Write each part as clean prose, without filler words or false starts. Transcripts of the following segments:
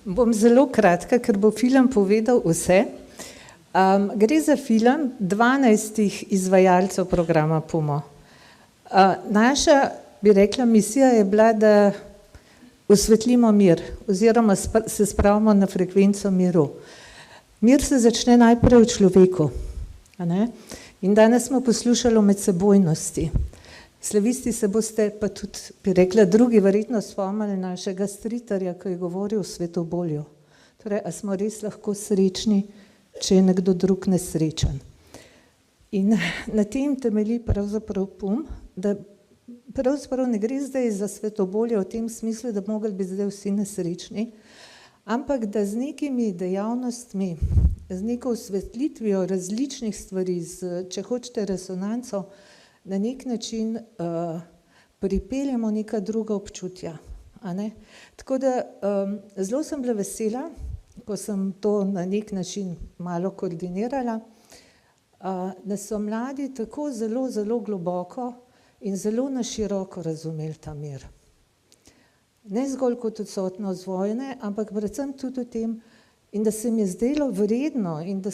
Bom zelo kratka, ker bo film povedal vse. Gre za film 12 izvajalcev programa PUMO. Naša, bi rekla, misija je bila, da osvetlimo mir oziroma se spravimo na frekvenco miru. Mir se začne najprej v človeku. In danes smo poslušali o medsebojnosti. Slavisti se boste pa tudi, bi rekla, drugi verjetno spomnili našega stritarja, ki je govoril o svetobolju. Torej, a smo res lahko srečni, če je nekdo drug nesrečen. In na tem temelji pravzaprav PUM, da pravzaprav ne gre zdaj za svetobolje v tem smislu, da bi mogli biti zdaj vsi nesrečni, ampak da z nekimi dejavnostmi, z neko osvetlitvijo različnih stvari, če hočete resonanco, na nek način pripeljemo neka druga občutja. Tako da zelo sem bila vesela, ko sem to na nek način malo koordinirala, da so mladi tako zelo, zelo globoko in zelo na široko razumeli ta mir. Ne zgolj kot odsotnost vojne, ampak predvsem tudi v tem, in da se mi je zdelo vredno in da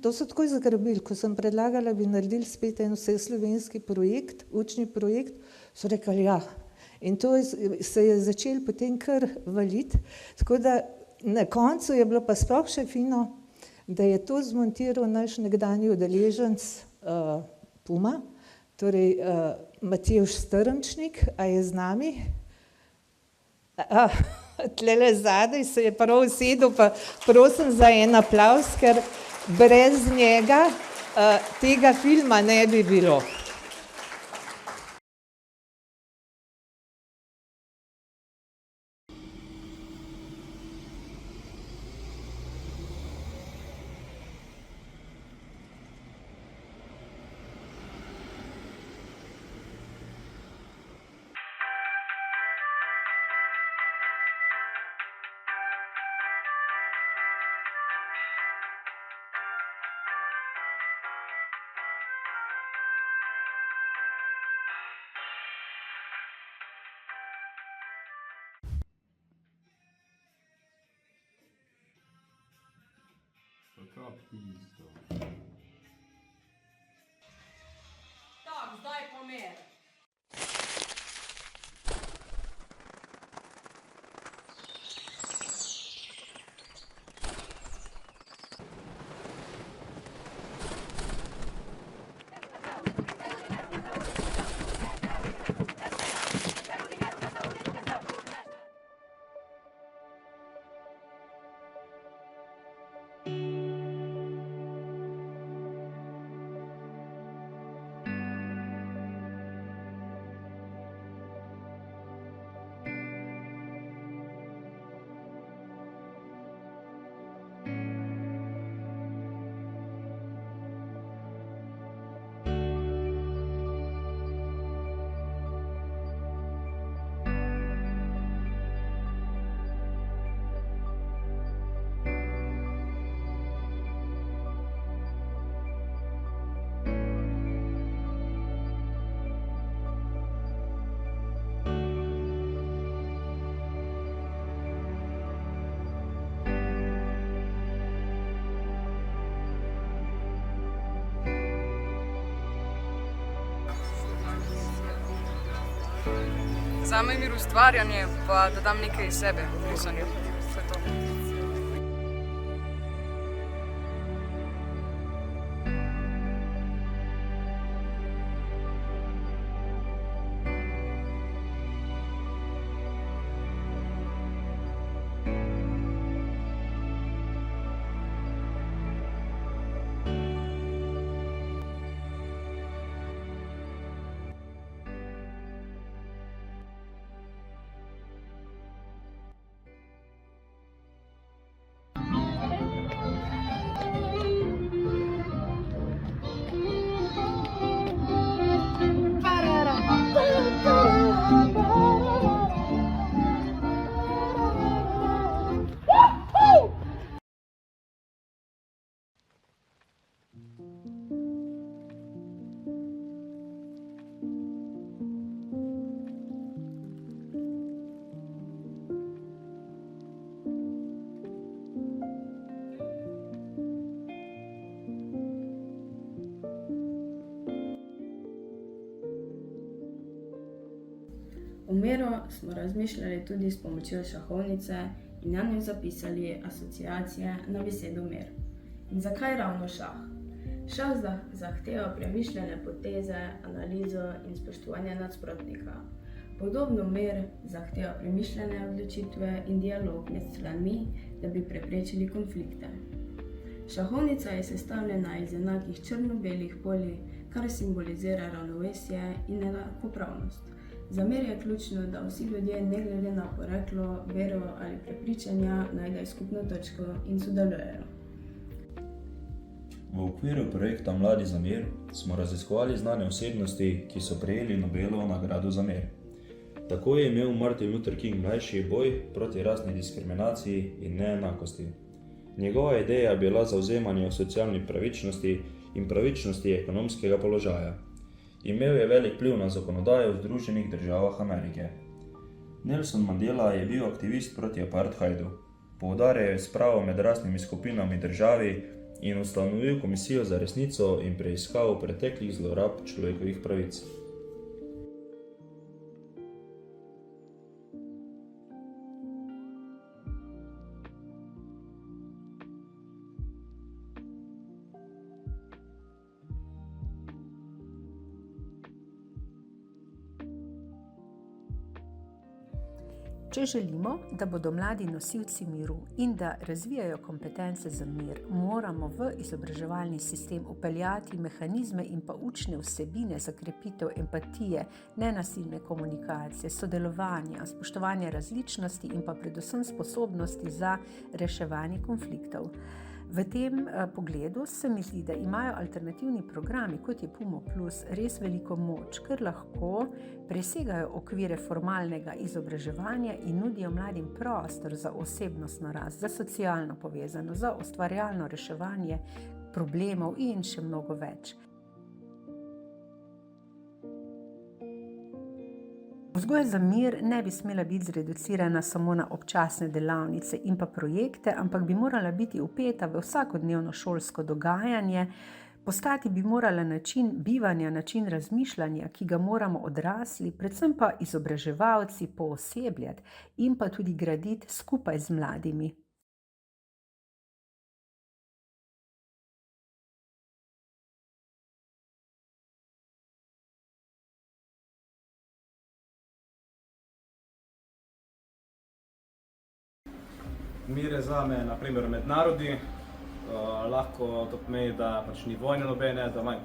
to so takoj zagrabili, ko sem predlagala, bi naredili spet en vseslovenski projekt, učni projekt, so rekli ja. In to se je začelo potem kar valiti, tako da na koncu je bilo pa sploh še fino, da je to zmontiral naš nekdanji udeleženec PUMA, torej Matevž Strmčnik, a je z nami? Tlele zadaj se je prav usedel, pa prosim za en aplavz, ker brez njega tega filma ne bi bilo. Tak, zdaj pa mir. Zame je mir ustvarjanje, pa da dam nekaj iz sebe v risanju. To je to. miru smo razmišljali tudi s pomočjo šahovnice in na njo zapisali asociacije na besedo mir. In zakaj ravno šah? Šah zahteva premišljene poteze, analizo in spoštovanje nasprotnika. Podobno mir zahteva premišljene odločitve in dialog med stranmi, da bi preprečili konflikte. Šahovnica je sestavljena iz enakih črno-belih polj, kar simbolizira ravnovesje in enakopravnost. Za mir je ključno, da vsi ljudje, ne glede na poreklo, vero ali prepričanja, najdejo skupno točko in sodelujejo. V okviru projekta Mladi za mir smo raziskovali znane osebnosti, ki so prejeli Nobelovo nagrado za mir. Tako je imel Martin Luther King mlajši boj proti rasni diskriminaciji in neenakosti. Njegova ideja je bila zavzemanje o socialni pravičnosti in pravičnosti ekonomskega položaja. Imel je velik vpliv na zakonodajo v Združenih državah Amerike. Nelson Mandela je bil aktivist proti apartheidu. Poudarjal je spravo med rasnimi skupinami državi in ustanovil komisijo za resnico in preiskavo preteklih zlorab človekovih pravic. Če želimo, da bodo mladi nosilci miru in da razvijajo kompetence za mir, moramo v izobraževalni sistem vpeljati mehanizme in pa učne vsebine za krepitev empatije, nenasilne komunikacije, sodelovanja, spoštovanja različnosti in pa predvsem sposobnosti za reševanje konfliktov. V tem pogledu se mi zdi, da imajo alternativni programi, kot je Pumo Plus, res veliko moč, ker lahko presegajo okvire formalnega izobraževanja in nudijo mladim prostor za osebnostno rast, za socialno povezanost, za ustvarjalno reševanje problemov in še mnogo več. Vzgoja za mir ne bi smela biti zreducirana samo na občasne delavnice in pa projekte, ampak bi morala biti vpeta v vsakodnevno šolsko dogajanje, postati bi morala način bivanja, način razmišljanja, ki ga moramo odrasli, predvsem pa izobraževalci poosebljati in pa tudi graditi skupaj z mladimi. Mir je zame, na primer, med narodi, lahko to pomeni, da pač ni vojne nobene, da ima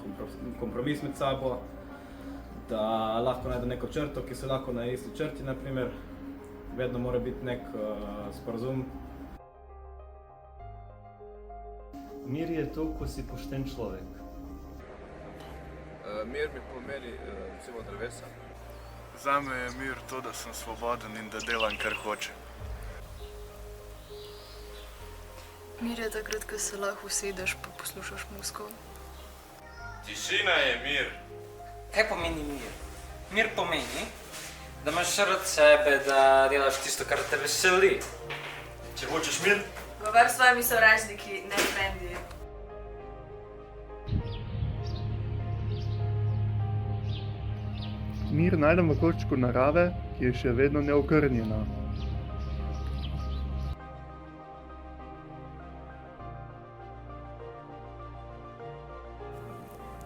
kompromis med sabo, da lahko najde neko črto, ki se lahko na isti črti, na primer, vedno mora biti nek sporazum. Mir je to, ko si pošten človek. Mir mi pomeni, recimo, drevesa. Zame je mir to, da sem svoboden in da delam, kar hočem. Mir je takrat, ko se lahko usedeš pa poslušaš muziko. Tišina je mir. Kaj pomeni mir? Mir pomeni, da imaš rad sebe, da delaš tisto, kar te veseli. Če hočeš mir? Govor s svojimi sovražniki, ne frendi. Mir najdem v koščku narave, ki je še vedno neokrnjena.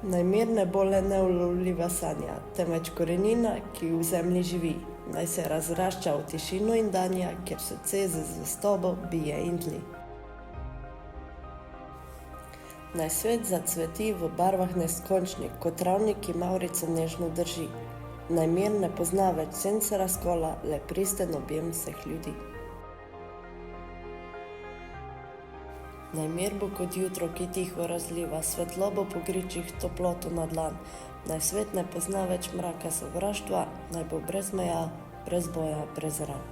Naj mir ne bo le neulovljiva sanja, temveč korenina, ki v zemlji živi. Naj se razrašča v tišino in danja, kjer srce z zvestobo bije in tli. Naj svet zacveti v barvah neskončnih, kot travnik, ki mavrico nežno drži. Naj mir ne pozna več sence razkola, le pristen objem vseh ljudi. Naj mir bo kot jutro, ki tiho razliva svetlobo po gričih, toploto na dlan. Naj svet ne pozna več mraka sovraštva, naj bo brez meja, brez boja, brez ran.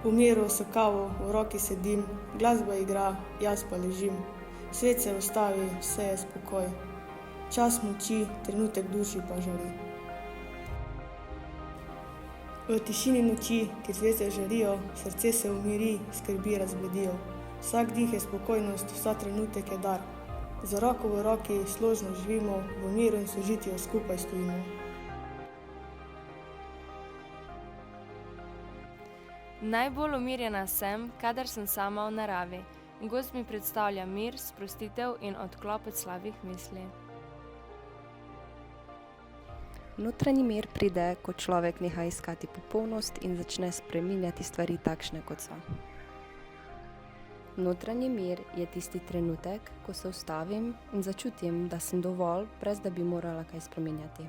V miru s kavo, v roki sedim, glasba igra, jaz pa ležim. Svet se ustavi, vse je spokoj. Čas moči, trenutek duši pa žari. V tišini noči, ki zvezde žarijo, srce se umiri, skrbi razbledijo. Vsak dih je spokojnost, vsak trenutek je dar. Z roko v roki složno živimo, v miru in sožitju skupaj stojimo. Najbolj umirjena sem, kadar sem sama v naravi. Gozd mi predstavlja mir, sprostitev in odklop od slabih misli. Notranji mir pride, ko človek neha iskati popolnost in začne spreminjati stvari takšne, kot so. Notranji mir je tisti trenutek, ko se ustavim in začutim, da sem dovolj, brez da bi morala kaj spreminjati.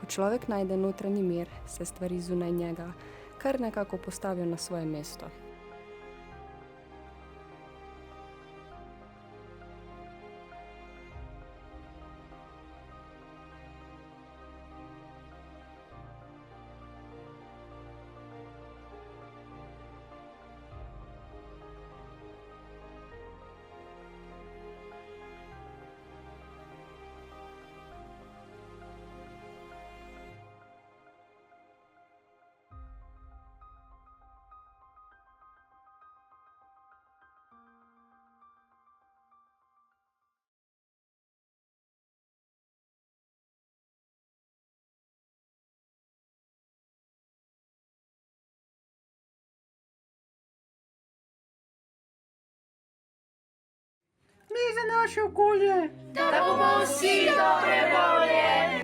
Ko človek najde notranji mir, se stvari zunaj njega kar nekako postavijo na svoje mesto. Mi za naše okolje, da bomo vsi dobre volje.